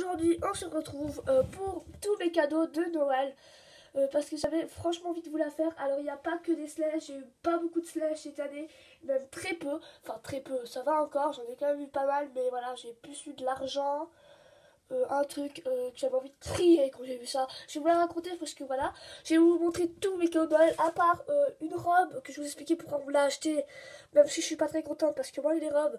Aujourd'hui on se retrouve pour tous mes cadeaux de Noël parce que j'avais franchement envie de vous la faire. Alors il n'y a pas que des slashes, j'ai eu pas beaucoup de slashes cette année, même très peu, enfin très peu, ça va encore, j'en ai quand même eu pas mal, mais voilà, j'ai plus eu de l'argent. Un truc que j'avais envie de crier quand j'ai vu ça. Je vais vous la raconter parce que voilà, je vais vous montrer tous mes cadeaux de Noël à part une robe que je vous expliquais pourquoi on me l'a achetée, même si je suis pas très contente parce que moi les robes,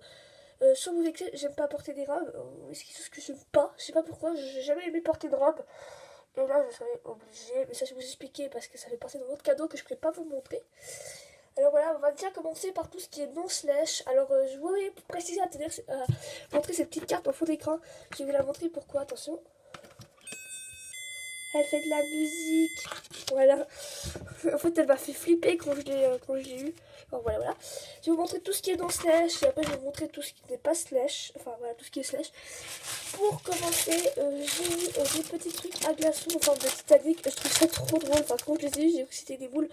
sans vous vexer, j'aime pas porter des robes. C'est quelque chose que j'aime pas, je sais pas pourquoi, j'ai jamais aimé porter de robe. Et là je serais obligée, mais ça je vais vous expliquer parce que ça fait partie de votre cadeau que je pourrais pas vous montrer. Alors voilà, on va déjà commencer par tout ce qui est non slash. Alors je voulais préciser à tenir, montrer cette petite carte en fond d'écran. Je vais vous la montrer pourquoi, attention. Elle fait de la musique. Voilà. En fait, elle m'a fait flipper quand je l'ai eu. Alors voilà, voilà. Je vais vous montrer tout ce qui est non slash. Et après, je vais vous montrer tout ce qui n'est pas slash. Enfin voilà, tout ce qui est slash. Pour commencer, j'ai eu des petits trucs à glaçons en forme de Titanic. Je trouve ça trop drôle. Enfin, quand je les ai eu, j'ai cru que c'était des boules.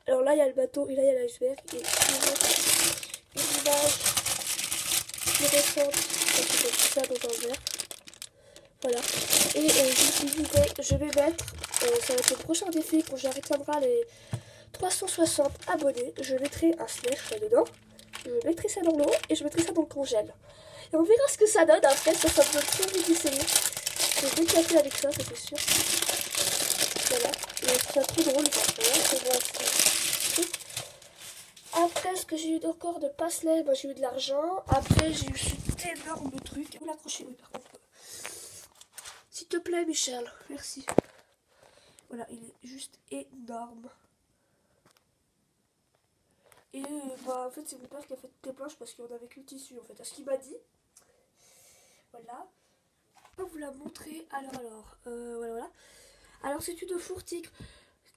Alors là, il y a le bateau et là, il y a l'iceberg. Et une image fluorescente. Je vais mettre ça dans un verre. Voilà. Et je me suis dit, je vais mettre, ça va être le prochain défi quand j'atteindrai les 360 abonnés. Je mettrai un slash là-dedans. Je mettrai ça dans l'eau et je mettrai ça dans le congèle. Et on verra ce que ça donne après. Ça me donne trop envie d'essayer. Je vais m'éclater avec ça, ça c'est sûr. Voilà. Et je trouve ça trop drôle. Après, ce que j'ai eu encore de passe-lait, j'ai eu de l'argent. Après, j'ai eu cet énorme truc. Vous l'accrochez, oui, par contre. S'il te plaît, Michel, merci. Voilà, il est juste énorme. Et en fait, c'est mon père qui a fait toutes les planches parce qu'on avait que le tissu, en fait, à ce qu'il m'a dit. Voilà. Je vais vous la montrer. Alors, voilà. Alors, c'est une fourre-tigre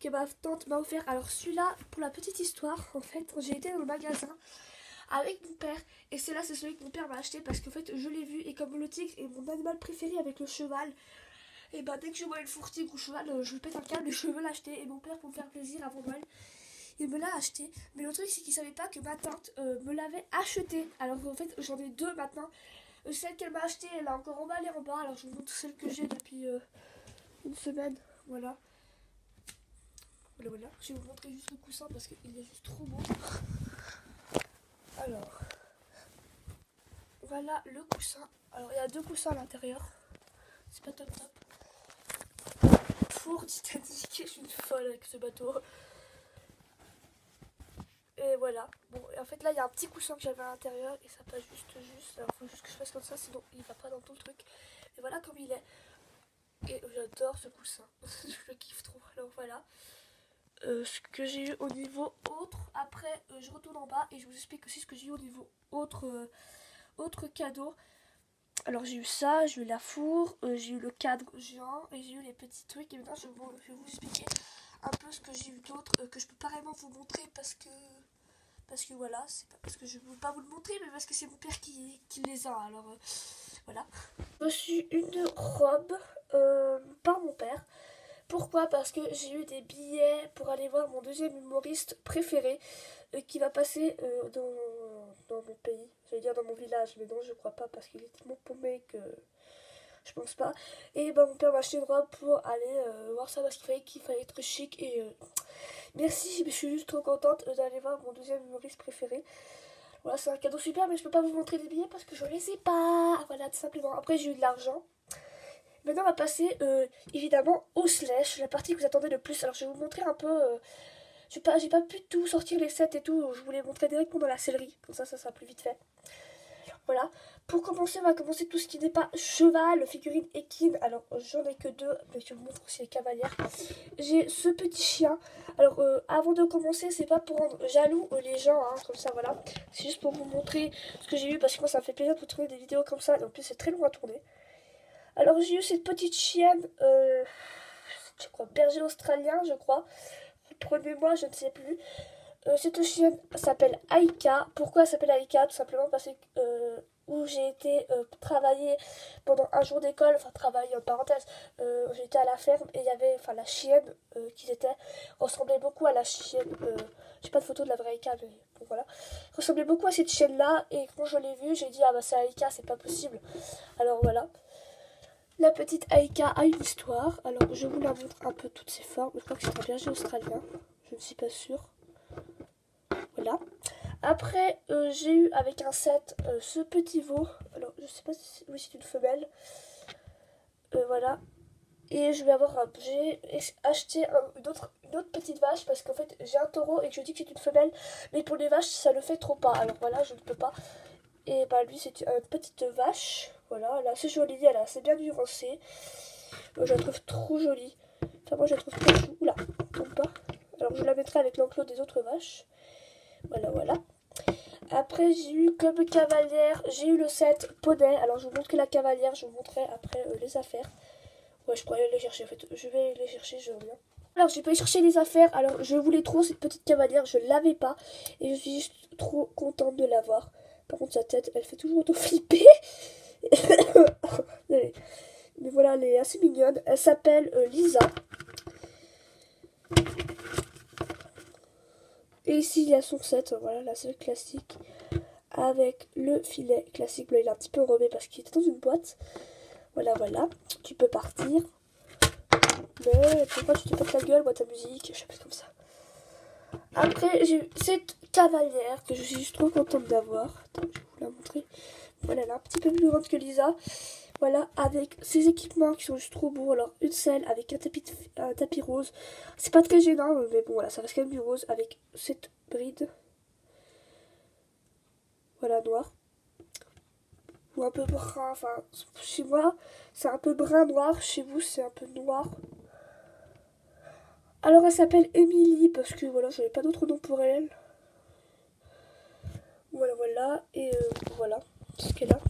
que ma tante m'a offert. Alors, celui-là, pour la petite histoire, en fait, j'ai été dans le magasin avec mon père. Et c'est celui que mon père m'a acheté parce qu'en fait, je l'ai vu. Et comme le tigre est mon animal préféré avec le cheval, et bah dès que je vois une fourre-tigre ou cheval, je pète un câble et je veux l'acheter. Et mon père, pour me faire plaisir avant Noël, il me l'a acheté. Mais le truc, c'est qu'il savait pas que ma tante me l'avait acheté. Alors en fait, j'en ai deux maintenant. Celle qu'elle m'a achetée, elle a encore emballé en bas. Alors je vous montre celle que j'ai depuis une semaine. Voilà. Voilà. Je vais vous montrer juste le coussin parce qu'il est juste trop beau. Alors, voilà le coussin. Alors il y a deux coussins à l'intérieur. C'est pas top top. Pour Titanic, je suis une folle avec ce bateau. Et voilà. Bon, et en fait là il y a un petit coussin que j'avais à l'intérieur et ça passe juste. Alors faut juste que je fasse comme ça, sinon il va pas dans tout le truc. Et voilà comme il est. Et j'adore ce coussin. Je le kiffe trop. Alors voilà. Ce que j'ai eu au niveau autre. Après je retourne en bas et je vous explique aussi ce que j'ai eu au niveau autre cadeau. Alors j'ai eu ça, j'ai eu la four, j'ai eu le cadre géant et j'ai eu les petits trucs. Et maintenant je vais vous expliquer un peu ce que j'ai eu d'autre que je peux pas vraiment vous montrer parce que voilà, c'est pas parce que je veux pas vous le montrer, mais parce que c'est mon père qui les a. Alors voilà. J'ai reçu une robe par mon père. Pourquoi? Parce que j'ai eu des billets pour aller voir mon deuxième humoriste préféré qui va passer dans mon pays. J'allais dire dans mon village, mais non, je crois pas parce qu'il est tellement paumé que je pense pas. Et mon père m'a acheté une robe pour aller voir ça parce qu'il fallait être chic. Et merci, je suis juste trop contente d'aller voir mon deuxième humoriste préféré. Voilà, c'est un cadeau super, mais je peux pas vous montrer les billets parce que je les ai pas. Voilà, tout simplement. Après, j'ai eu de l'argent. Maintenant, on va passer évidemment au slash, la partie que vous attendez le plus. Alors, je vais vous montrer un peu. J'ai pas pu tout sortir les sets et tout. Je vous les montrer directement dans la sellerie. Comme ça sera plus vite fait. Voilà. Pour commencer, on va commencer tout ce qui n'est pas cheval, figurine équine. Alors, j'en ai que deux, mais je vous montre aussi les cavalières. J'ai ce petit chien. Alors, avant de commencer, c'est pas pour rendre jaloux les gens, hein, comme ça, voilà. C'est juste pour vous montrer ce que j'ai eu, parce que moi, ça me fait plaisir de vous tourner des vidéos comme ça. Et en plus, c'est très long à tourner. Alors j'ai eu cette petite chienne, je crois berger australien, je crois. Prenez-moi, je ne sais plus. Cette chienne s'appelle Aika. Pourquoi elle s'appelle Aika? Tout simplement parce que où j'ai été travailler pendant un jour d'école, enfin travailler en parenthèse, j'étais à la ferme et il y avait, enfin la chienne qu'ils étaient ressemblait beaucoup à la chienne. J'ai pas de photo de la vraie Aika, mais bon, voilà. Ressemblait beaucoup à cette chienne là et quand je l'ai vue, j'ai dit ah bah c'est Aika, c'est pas possible. Alors voilà. La petite Aika a une histoire. Alors, je vous la montre un peu toutes ses formes. Je crois que c'est un berger australien. Je ne suis pas sûre. Voilà. Après, j'ai eu avec un set ce petit veau. Alors, je sais pas si oui, c'est une femelle. Voilà. Et je vais avoir j'ai acheté une autre petite vache parce qu'en fait, j'ai un taureau et que je dis que c'est une femelle. Mais pour les vaches, ça le fait trop pas. Alors voilà, je ne peux pas. Et bah, lui, c'est une petite vache. Voilà, elle est assez jolie, elle est assez bien nuancée. Je la trouve trop jolie. Enfin, moi, je la trouve trop chou. Oula, tombe pas. Alors, je la mettrai avec l'enclos des autres vaches. Voilà, voilà. Après, j'ai eu comme cavalière, j'ai eu le set poney. Alors, je vous montrerai la cavalière, je vous montrerai après les affaires. Ouais, je pourrais aller les chercher en fait. Je vais les chercher, je reviens. Alors, j'ai pas chercher les affaires. Alors, je voulais trop cette petite cavalière, je l'avais pas. Et je suis juste trop contente de l'avoir. Par contre, sa tête, elle fait toujours auto flipper. Mais voilà, elle est assez mignonne. Elle s'appelle Lisa. Et ici, il y a son set. Voilà, la seule classique. Avec le filet classique bleu. Il est un petit peu enrobé parce qu'il était dans une boîte. Voilà, voilà. Tu peux partir. Mais pourquoi tu te pètes la gueule, boîte à musique, je sais pas, comme ça. Après, j'ai eu cette cavalière que je suis juste trop contente d'avoir. Attends, je vais vous la montrer. Voilà, elle est un petit peu plus grande que Lisa. Voilà, avec ses équipements qui sont juste trop beaux. Alors, une selle avec un tapis rose. C'est pas très gênant, mais bon, voilà, ça reste quand même du rose. Avec cette bride. Voilà, noir. Ou un peu brun. Enfin, chez moi, c'est un peu brun noir. Chez vous, c'est un peu noir. Alors, elle s'appelle Emily parce que voilà, j'avais pas d'autre nom pour elle. Voilà, voilà. Et voilà, c'est ce qu'elle a.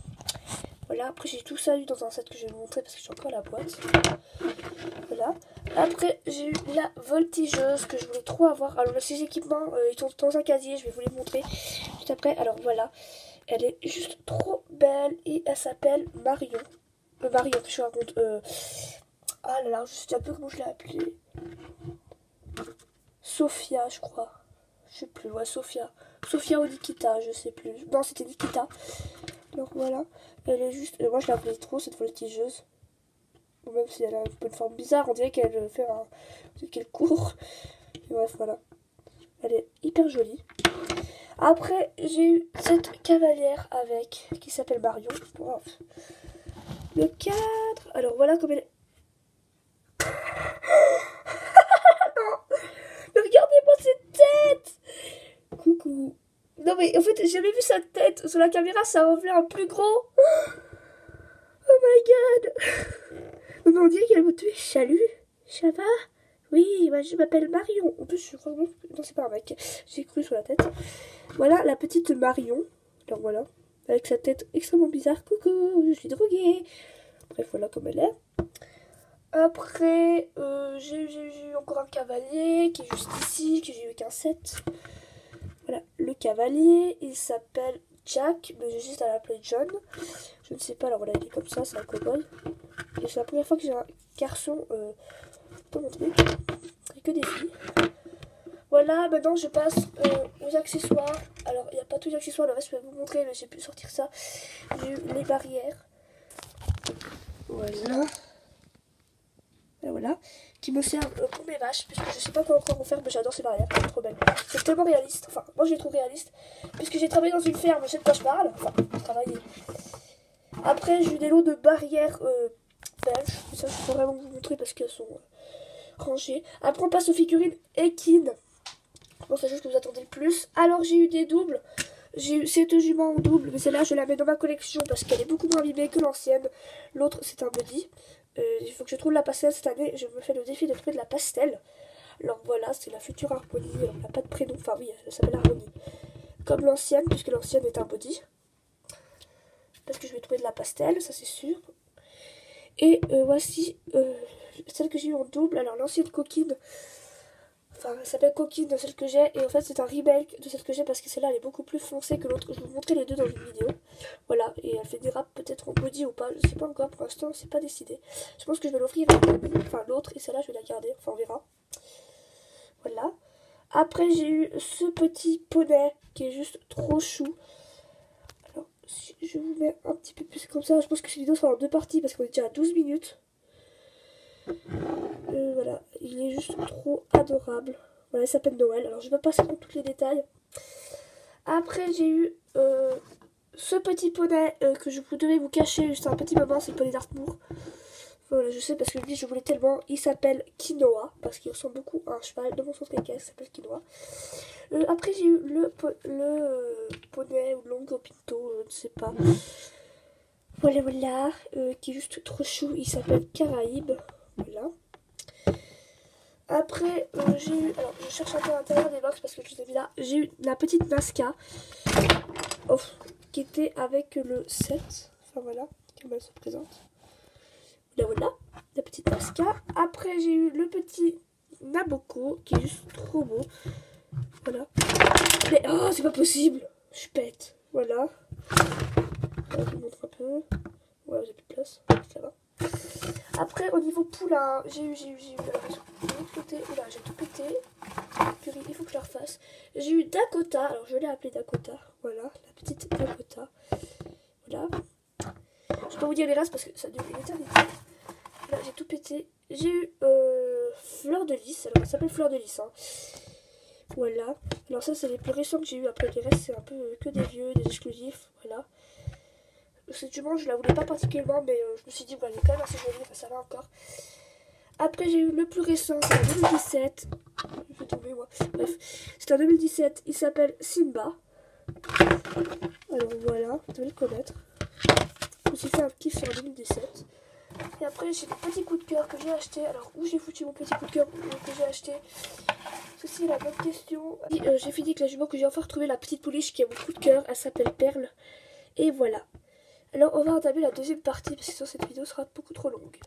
Voilà, après j'ai tout ça eu dans un set que je vais vous montrer parce que j'ai encore la boîte. Voilà. Après j'ai eu la voltigeuse que je voulais trop avoir. Alors ces équipements, ils sont dans un casier, je vais vous les montrer juste après. Alors voilà, elle est juste trop belle et elle s'appelle Marion. Marion, je raconte. Ah là là, je sais un peu comment je l'ai appelée. Sophia, je crois. Je sais plus, ouais, Sophia. Sophia ou Nikita, je sais plus. Non, c'était Nikita. Donc voilà, elle est juste. Moi je la voulais trop cette voltigeuse. Même si elle a un peu de forme bizarre, on dirait qu'elle fait qu'elle court. Et bref, voilà. Elle est hyper jolie. Après, j'ai eu cette cavalière avec, qui s'appelle Marion. Bref. Le cadre. Alors voilà comme elle est. Non, mais regardez-moi cette tête. Coucou. Non mais en fait, j'ai jamais vu sa tête. Sur la caméra, ça revient un plus gros. Oh my god. On dirait qu'elle me tuer. Salut, ça va? Oui, bah, je m'appelle Marion. En plus, je crois que... Non, c'est pas un mec. J'ai cru sur la tête. Voilà, la petite Marion. Alors voilà, avec sa tête extrêmement bizarre. Coucou, je suis droguée. Bref, voilà comme elle est. Après, j'ai eu encore un cavalier qui est juste ici, que j'ai eu qu'un set. Voilà, le cavalier, il s'appelle Jack, mais j'ai juste à l'appeler John. Je ne sais pas, alors voilà, il est comme ça, c'est un cowboy. Et c'est la première fois que j'ai un garçon dans mon truc. C'est que des filles. Voilà, maintenant je passe aux accessoires. Alors, il n'y a pas tous les accessoires, le reste je vais vous montrer, mais j'ai pu sortir ça. J'ai eu les barrières. Voilà. Et voilà. Qui me servent pour mes vaches, puisque je sais pas quoi encore en faire, mais j'adore ces barrières, elles sont trop belles. C'est tellement réaliste, enfin, moi je les trouve réalistes, puisque j'ai travaillé dans une ferme, je sais de quoi je parle, enfin, j'ai travaillé. Après, j'ai eu des lots de barrières belges, ça je peux vraiment vous montrer parce qu'elles sont rangées. Après, on passe aux figurines Ekin. Bon, c'est juste que vous attendez le plus. Alors, j'ai eu des doubles. J'ai eu cette jument en double, mais celle-là, je la mets dans ma collection parce qu'elle est beaucoup moins abîmée que l'ancienne. L'autre, c'est un buddy. Il faut que je trouve la pastel cette année. Je me fais le défi de trouver de la pastel. Alors voilà, c'est la future Harmonie. Alors, elle n'a pas de prénom. Enfin, oui, elle s'appelle Harmonie. Comme l'ancienne, puisque l'ancienne est un body. Parce que je vais trouver de la pastel, ça c'est sûr. Et voici celle que j'ai eue en double. Alors, l'ancienne coquine. Enfin, elle s'appelle Coquine, celle que j'ai. Et en fait, c'est un remake de celle que j'ai parce que celle-là, elle est beaucoup plus foncée que l'autre. Je vais vous montrer les deux dans une vidéo. Voilà, et elle fait des râpes peut-être en body ou pas. Je sais pas encore pour l'instant, c'est pas décidé. Je pense que je vais l'offrir à une amie. Enfin, l'autre, et celle-là, je vais la garder. Enfin, on verra. Voilà. Après, j'ai eu ce petit poney qui est juste trop chou. Alors, si je vous mets un petit peu plus comme ça, je pense que cette vidéo sera en 2 parties parce qu'on est déjà à 12 minutes. Voilà, il est juste trop adorable. Voilà, il s'appelle Noël. Alors je vais pas passer dans tous les détails. Après j'ai eu ce petit poney que je devais vous cacher juste un petit moment, c'est le poney d'Artmoor. Voilà, je sais parce que lui je voulais tellement. Il s'appelle Quinoa parce qu'il ressemble beaucoup à un cheval de mon centre caca qui s'appelle Quinoa. Après j'ai eu le poney ou Longo Pinto, je ne sais pas. Voilà, voilà, qui est juste trop chou. Il s'appelle Caraïbe. Voilà. Après, j'ai eu. Alors, je cherche un peu à l'intérieur des box parce que je vous ai mis là. J'ai eu la petite Nazca. Oh, qui était avec le set. Enfin voilà, comment elle se présente. Là voilà, la petite Nazca. Après, j'ai eu le petit Naboko qui est juste trop beau. Voilà. Mais oh, c'est pas possible. Je pète. Voilà. Je vous montre un peu. Ouais, vous avez plus de place. Ça va. Après, au niveau poulain, j'ai eu. Alors, de l'autre côté, oula, j'ai tout pété. Il faut que je la refasse. J'ai eu Dakota. Alors, je l'ai appelée Dakota. Voilà, la petite Dakota. Voilà. Je vais pas vous dire les races parce que ça dure une éternité. Là, j'ai tout pété. J'ai eu Fleur de Lys. Alors, elle s'appelle Fleur de Lys. Hein. Voilà. Alors, ça, c'est les plus récents que j'ai eu. Après, les restes, c'est un peu que des vieux, des exclusifs. Voilà. Cette jument, je la voulais pas particulièrement, mais je me suis dit, bon, elle est quand même assez jolie, enfin, ça va encore. Après, j'ai eu le plus récent, c'est en 2017. Je vais tomber, moi. Bref, c'était en 2017. Il s'appelle Simba. Alors voilà, vous devez le connaître. Je me suis fait un kiff sur 2017. Et après, j'ai des petits coups de cœur que j'ai acheté. Alors, où j'ai foutu mon petit coup de cœur que j'ai acheté? Ceci est la bonne question. J'ai fini avec la jument que j'ai enfin retrouvé, la petite pouliche qui est mon coup de cœur. Elle s'appelle Perle. Et voilà. Alors on va entamer la deuxième partie parce que sinon cette vidéo sera beaucoup trop longue.